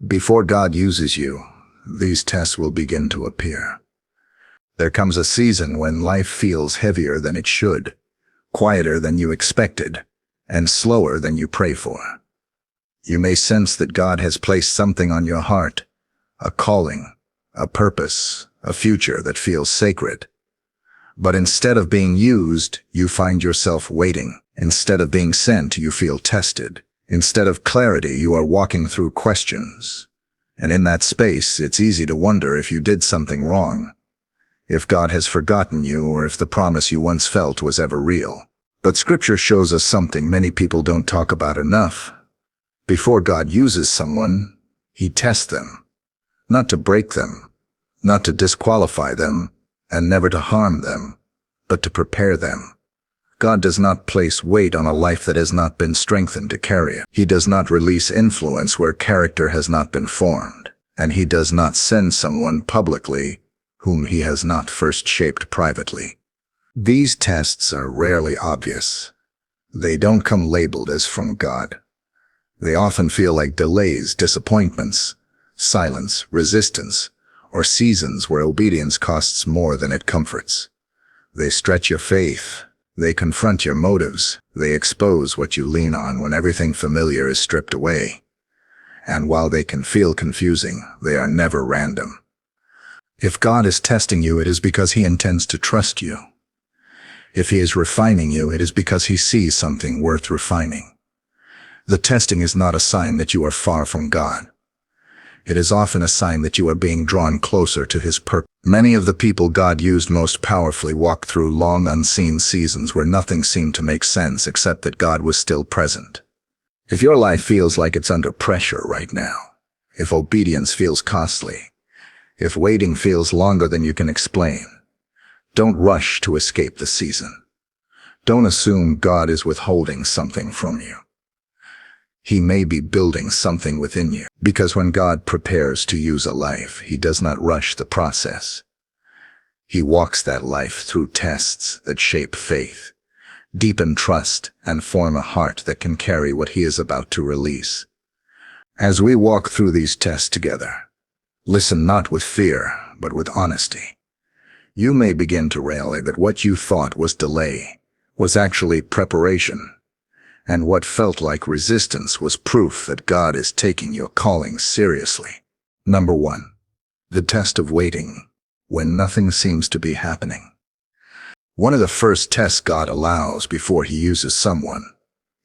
Before God uses you, these tests will begin to appear. There comes a season when life feels heavier than it should, quieter than you expected, and slower than you pray for. You may sense that God has placed something on your heart, a calling, a purpose, a future that feels sacred. But instead of being used, you find yourself waiting. Instead of being sent, you feel tested. Instead of clarity, you are walking through questions. And in that space, it's easy to wonder if you did something wrong, if God has forgotten you, or if the promise you once felt was ever real. But Scripture shows us something many people don't talk about enough. Before God uses someone, He tests them. Not to break them, not to disqualify them, and never to harm them, but to prepare them. God does not place weight on a life that has not been strengthened to carry it. He does not release influence where character has not been formed. And He does not send someone publicly whom He has not first shaped privately. These tests are rarely obvious. They don't come labeled as from God. They often feel like delays, disappointments, silence, resistance, or seasons where obedience costs more than it comforts. They stretch your faith. They confront your motives. They expose what you lean on when everything familiar is stripped away. And while they can feel confusing, they are never random. If God is testing you, it is because He intends to trust you. If He is refining you, it is because He sees something worth refining. The testing is not a sign that you are far from God. It is often a sign that you are being drawn closer to His purpose. Many of the people God used most powerfully walked through long unseen seasons where nothing seemed to make sense except that God was still present. If your life feels like it's under pressure right now, if obedience feels costly, if waiting feels longer than you can explain, don't rush to escape the season. Don't assume God is withholding something from you. He may be building something within you, because when God prepares to use a life, He does not rush the process. He walks that life through tests that shape faith, deepen trust, and form a heart that can carry what He is about to release. As we walk through these tests together, listen not with fear, but with honesty. You may begin to realize that what you thought was delay was actually preparation. And what felt like resistance was proof that God is taking your calling seriously. Number 1. The test of waiting, when nothing seems to be happening. One of the first tests God allows before He uses someone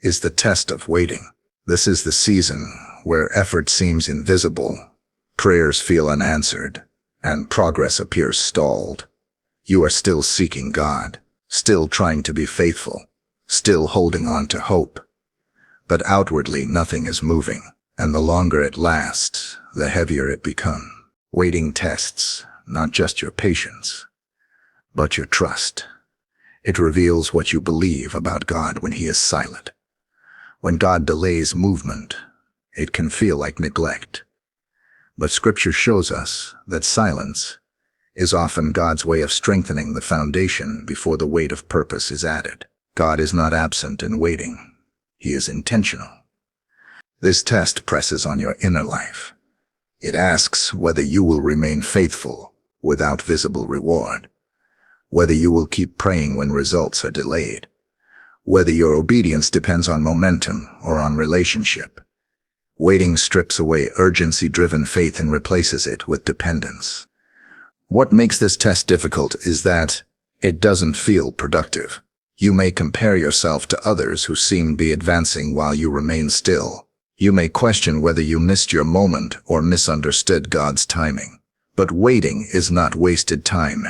is the test of waiting. This is the season where effort seems invisible, prayers feel unanswered, and progress appears stalled. You are still seeking God, still trying to be faithful, still holding on to hope. But outwardly nothing is moving, and the longer it lasts, the heavier it becomes. Waiting tests not just your patience, but your trust. It reveals what you believe about God when He is silent. When God delays movement, it can feel like neglect. But Scripture shows us that silence is often God's way of strengthening the foundation before the weight of purpose is added. God is not absent in waiting. He is intentional. This test presses on your inner life. It asks whether you will remain faithful without visible reward, whether you will keep praying when results are delayed, whether your obedience depends on momentum or on relationship. Waiting strips away urgency-driven faith and replaces it with dependence. What makes this test difficult is that it doesn't feel productive. You may compare yourself to others who seem to be advancing while you remain still. You may question whether you missed your moment or misunderstood God's timing. But waiting is not wasted time.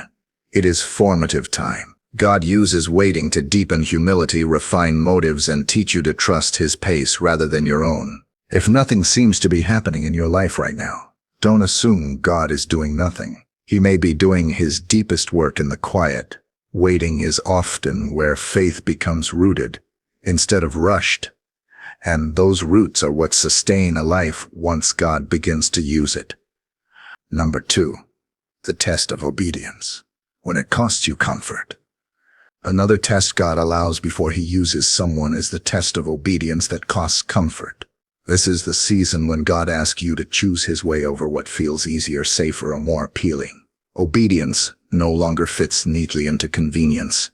It is formative time. God uses waiting to deepen humility, refine motives, and teach you to trust His pace rather than your own. If nothing seems to be happening in your life right now, don't assume God is doing nothing. He may be doing His deepest work in the quiet. Waiting is often where faith becomes rooted instead of rushed, and those roots are what sustain a life once God begins to use it. Number 2, the test of obedience, when it costs you comfort. Another test God allows before He uses someone is the test of obedience that costs comfort. This is the season when God asks you to choose his way over what feels easier, safer, or more appealing. Obedience no longer fits neatly into convenience.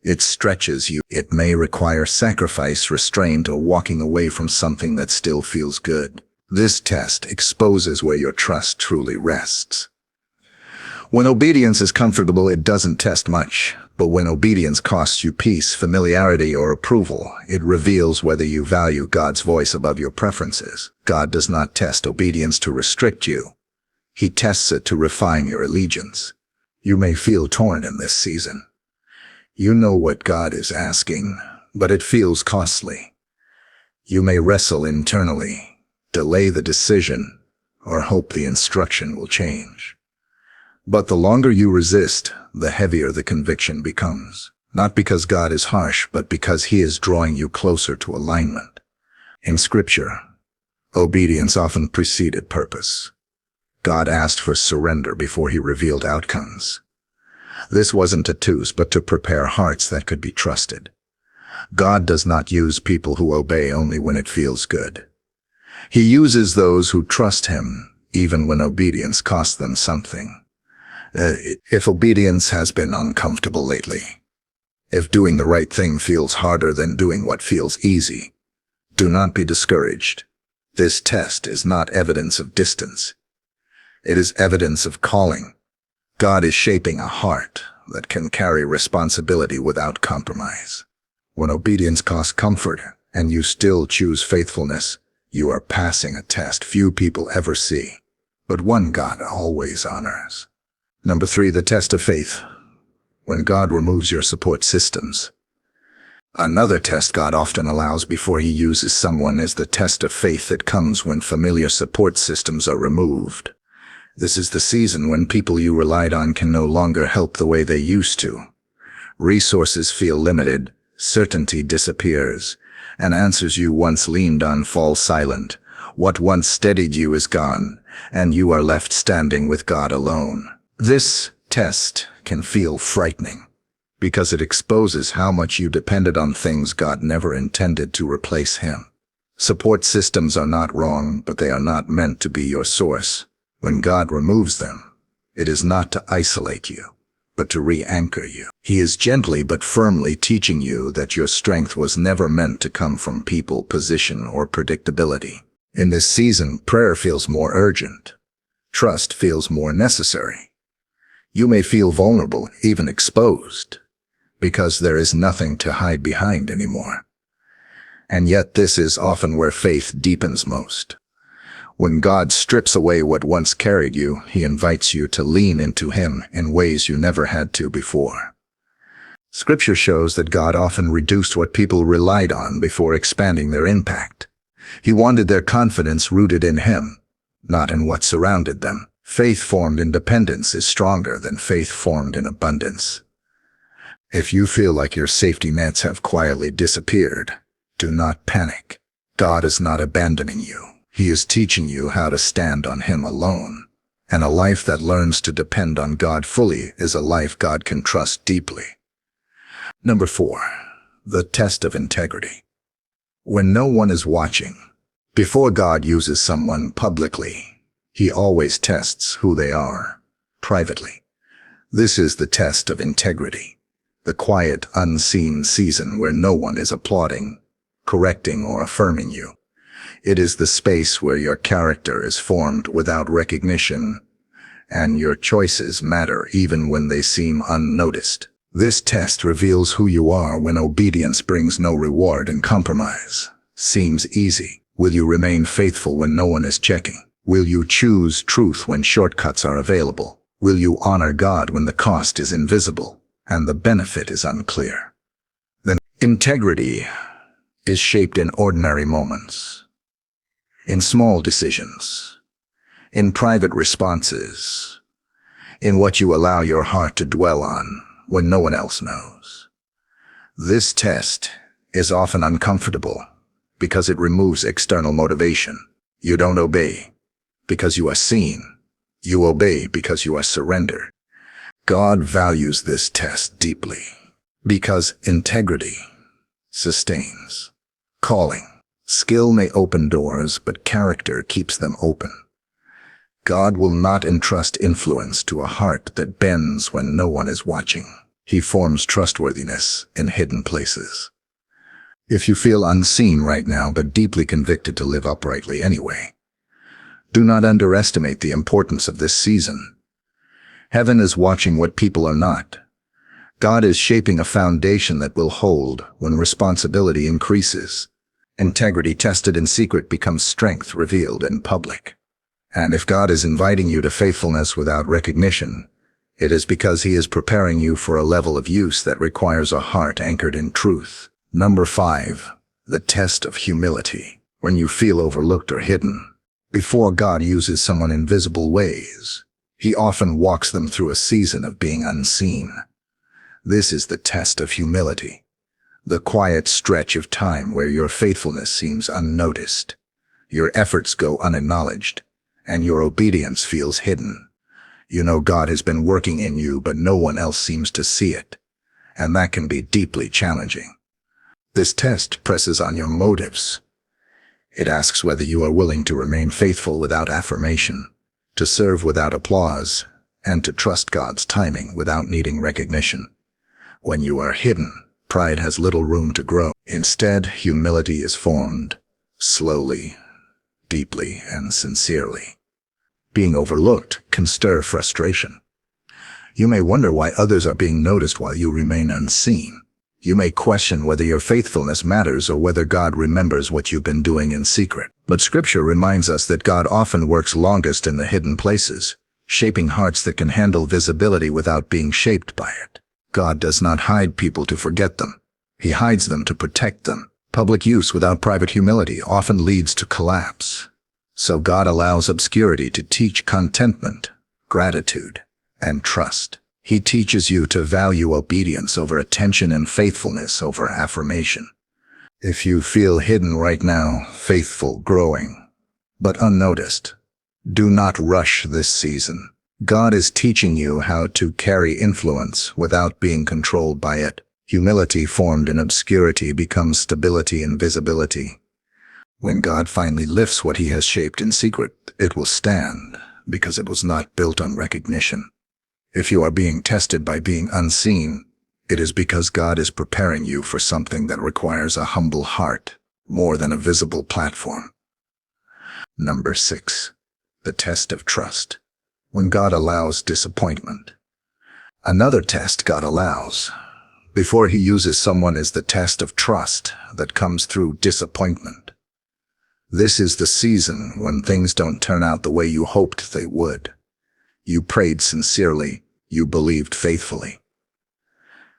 It stretches you. It may require sacrifice, restraint, or walking away from something that still feels good. This test exposes where your trust truly rests. When obedience is comfortable, it doesn't test much. But when obedience costs you peace, familiarity, or approval, it reveals whether you value God's voice above your preferences. God does not test obedience to restrict you. He tests it to refine your allegiance. You may feel torn in this season. You know what God is asking, but it feels costly. You may wrestle internally, delay the decision, or hope the instruction will change. But the longer you resist, the heavier the conviction becomes. Not because God is harsh, but because he is drawing you closer to alignment. In Scripture, obedience often preceded purpose. God asked for surrender before he revealed outcomes. This wasn't to test, but to prepare hearts that could be trusted. God does not use people who obey only when it feels good. He uses those who trust him, even when obedience costs them something. If obedience has been uncomfortable lately, if doing the right thing feels harder than doing what feels easy, do not be discouraged. This test is not evidence of distance. It is evidence of calling. God is shaping a heart that can carry responsibility without compromise. When obedience costs comfort and you still choose faithfulness, you are passing a test few people ever see, but one God always honors. Number 3, the test of faith. When God removes your support systems. Another test God often allows before he uses someone is the test of faith that comes when familiar support systems are removed. This is the season when people you relied on can no longer help the way they used to. Resources feel limited, certainty disappears, and answers you once leaned on fall silent. What once steadied you is gone, and you are left standing with God alone. This test can feel frightening because it exposes how much you depended on things God never intended to replace him. Support systems are not wrong, but they are not meant to be your source. When God removes them, it is not to isolate you, but to re-anchor you. He is gently but firmly teaching you that your strength was never meant to come from people, position, or predictability. In this season, prayer feels more urgent. Trust feels more necessary. You may feel vulnerable, even exposed, because there is nothing to hide behind anymore. And yet this is often where faith deepens most. When God strips away what once carried you, he invites you to lean into him in ways you never had to before. Scripture shows that God often reduced what people relied on before expanding their impact. He wanted their confidence rooted in him, not in what surrounded them. Faith formed in dependence is stronger than faith formed in abundance. If you feel like your safety nets have quietly disappeared, do not panic. God is not abandoning you. He is teaching you how to stand on him alone. And a life that learns to depend on God fully is a life God can trust deeply. Number 4, the test of integrity. When no one is watching, before God uses someone publicly, he always tests who they are privately. This is the test of integrity, the quiet, unseen season where no one is applauding, correcting, or affirming you. It is the space where your character is formed without recognition, and your choices matter even when they seem unnoticed. This test reveals who you are when obedience brings no reward and compromise seems easy. Will you remain faithful when no one is checking? Will you choose truth when shortcuts are available? Will you honor God when the cost is invisible and the benefit is unclear? Then integrity is shaped in ordinary moments, in small decisions, in private responses, in what you allow your heart to dwell on when no one else knows. This test is often uncomfortable because it removes external motivation. You don't obey because you are seen. You obey because you are surrendered. God values this test deeply because integrity sustains. Calling Skill may open doors, but character keeps them open. God will not entrust influence to a heart that bends when no one is watching. He forms trustworthiness in hidden places. If you feel unseen right now but deeply convicted to live uprightly anyway, do not underestimate the importance of this season. Heaven is watching what people are not. God is shaping a foundation that will hold when responsibility increases. Integrity tested in secret becomes strength revealed in public. And if God is inviting you to faithfulness without recognition, it is because He is preparing you for a level of use that requires a heart anchored in truth. Number 5. The test of humility. When you feel overlooked or hidden, before God uses someone in visible ways, He often walks them through a season of being unseen. This is the test of humility, the quiet stretch of time where your faithfulness seems unnoticed, your efforts go unacknowledged, and your obedience feels hidden. You know God has been working in you, but no one else seems to see it, and that can be deeply challenging. This test presses on your motives. It asks whether you are willing to remain faithful without affirmation, to serve without applause, and to trust God's timing without needing recognition. When you are hidden, pride has little room to grow. Instead, humility is formed, slowly, deeply, and sincerely. Being overlooked can stir frustration. You may wonder why others are being noticed while you remain unseen. You may question whether your faithfulness matters or whether God remembers what you've been doing in secret. But Scripture reminds us that God often works longest in the hidden places, shaping hearts that can handle visibility without being shaped by it. God does not hide people to forget them. He hides them to protect them. Public use without private humility often leads to collapse. So God allows obscurity to teach contentment, gratitude, and trust. He teaches you to value obedience over attention and faithfulness over affirmation. If you feel hidden right now, faithful, growing, but unnoticed, do not rush this season. God is teaching you how to carry influence without being controlled by it. Humility formed in obscurity becomes stability in visibility. When God finally lifts what He has shaped in secret, it will stand, because it was not built on recognition. If you are being tested by being unseen, it is because God is preparing you for something that requires a humble heart, more than a visible platform. Number 6. The test of trust. When God allows disappointment. Another test God allows before He uses someone is the test of trust that comes through disappointment. This is the season when things don't turn out the way you hoped they would. You prayed sincerely, you believed faithfully,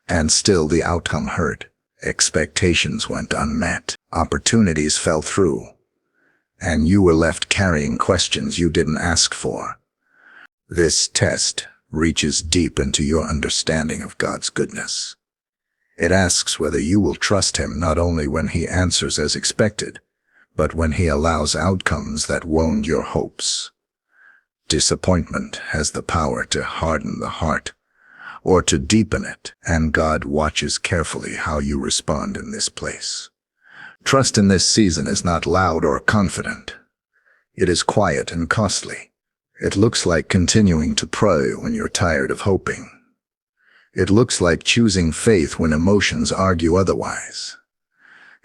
and still the outcome hurt. Expectations went unmet, opportunities fell through, and you were left carrying questions you didn't ask for. This test reaches deep into your understanding of God's goodness. It asks whether you will trust Him not only when He answers as expected, but when He allows outcomes that wound your hopes. Disappointment has the power to harden the heart, or to deepen it, and God watches carefully how you respond in this place. Trust in this season is not loud or confident. It is quiet and costly. It looks like continuing to pray when you're tired of hoping. It looks like choosing faith when emotions argue otherwise.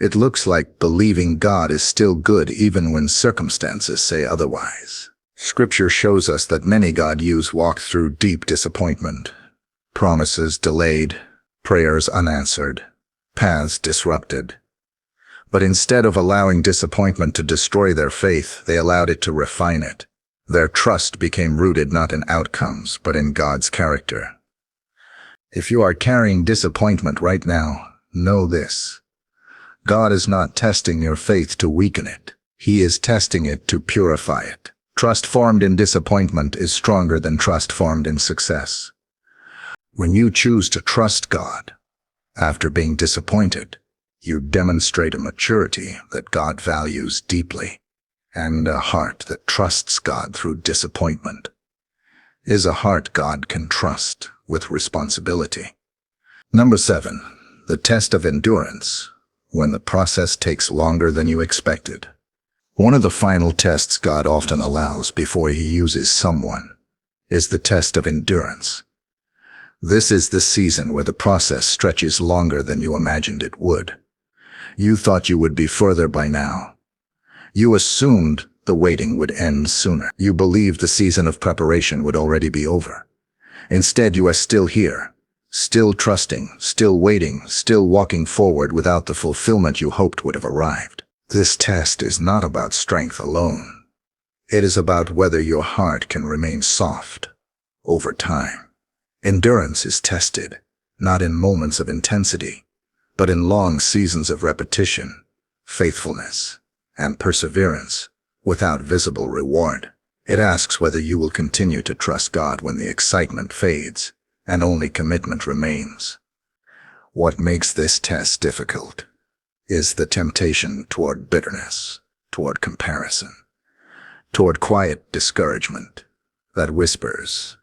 It looks like believing God is still good even when circumstances say otherwise. Scripture shows us that many God used walked through deep disappointment. Promises delayed, prayers unanswered, paths disrupted. But instead of allowing disappointment to destroy their faith, they allowed it to refine it. Their trust became rooted not in outcomes, but in God's character. If you are carrying disappointment right now, know this. God is not testing your faith to weaken it. He is testing it to purify it. Trust formed in disappointment is stronger than trust formed in success. When you choose to trust God after being disappointed, you demonstrate a maturity that God values deeply, and a heart that trusts God through disappointment is a heart God can trust with responsibility. Number 7, the test of endurance. when the process takes longer than you expected. One of the final tests God often allows before he uses someone is the test of endurance. This is the season where the process stretches longer than you imagined it would. You thought you would be further by now. You assumed the waiting would end sooner. You believed the season of preparation would already be over. Instead, you are still here, still trusting, still waiting, still walking forward without the fulfillment you hoped would have arrived. This test is not about strength alone. It is about whether your heart can remain soft over time. Endurance is tested, not in moments of intensity, but in long seasons of repetition, faithfulness, and perseverance without visible reward. It asks whether you will continue to trust God when the excitement fades and only commitment remains. What makes this test difficult is the temptation toward bitterness, toward comparison, toward quiet discouragement that whispers,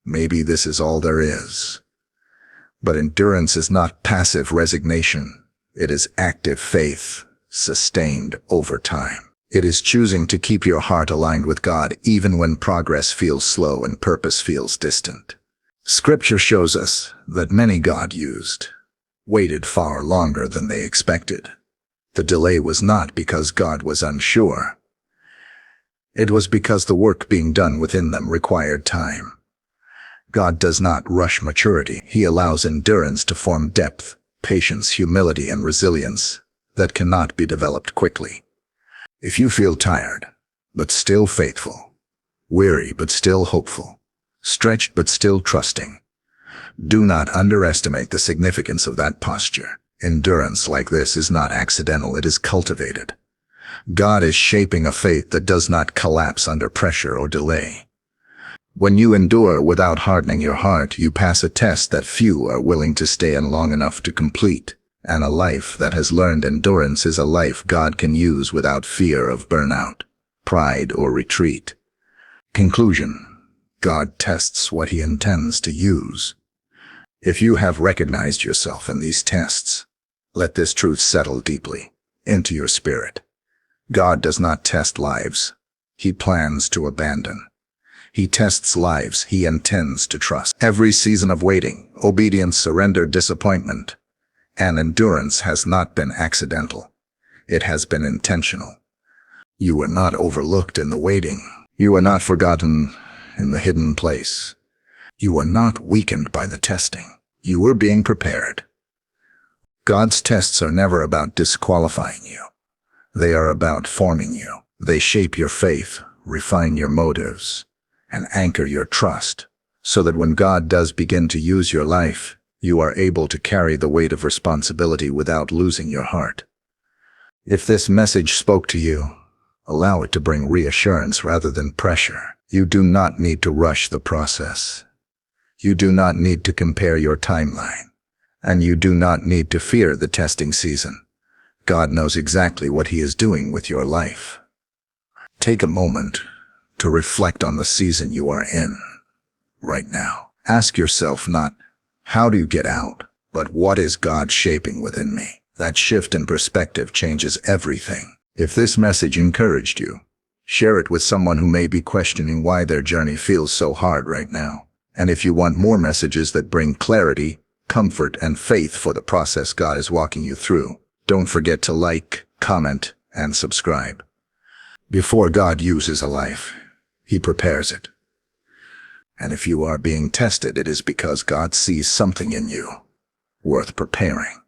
maybe this is all there is. But endurance is not passive resignation. It is active faith, sustained over time. It is choosing to keep your heart aligned with God even when progress feels slow and purpose feels distant. Scripture shows us that many God used waited far longer than they expected. The delay was not because God was unsure. It was because the work being done within them required time. God does not rush maturity. He allows endurance to form depth, patience, humility, and resilience that cannot be developed quickly. If you feel tired, but still faithful, weary but still hopeful, stretched but still trusting, do not underestimate the significance of that posture. Endurance like this is not accidental, it is cultivated. God is shaping a faith that does not collapse under pressure or delay. When you endure without hardening your heart, you pass a test that few are willing to stay in long enough to complete. And a life that has learned endurance is a life God can use without fear of burnout, pride, or retreat. Conclusion: God tests what he intends to use. If you have recognized yourself in these tests, let this truth settle deeply into your spirit. God does not test lives he plans to abandon. He tests lives he intends to trust. Every season of waiting, obedience, surrender, disappointment, and endurance has not been accidental. It has been intentional. You were not overlooked in the waiting. You were not forgotten in the hidden place. You were not weakened by the testing. You were being prepared. God's tests are never about disqualifying you. They are about forming you. They shape your faith, refine your motives, and anchor your trust, so that when God does begin to use your life, you are able to carry the weight of responsibility without losing your heart. If this message spoke to you, allow it to bring reassurance rather than pressure. You do not need to rush the process. You do not need to compare your timeline. And you do not need to fear the testing season. God knows exactly what he is doing with your life. Take a moment to reflect on the season you are in right now. Ask yourself not, how do you get out? But what is God shaping within me? That shift in perspective changes everything. If this message encouraged you, share it with someone who may be questioning why their journey feels so hard right now. And if you want more messages that bring clarity, comfort, and faith for the process God is walking you through, don't forget to like, comment, and subscribe. Before God uses a life, he prepares it. And if you are being tested, it is because God sees something in you worth preparing.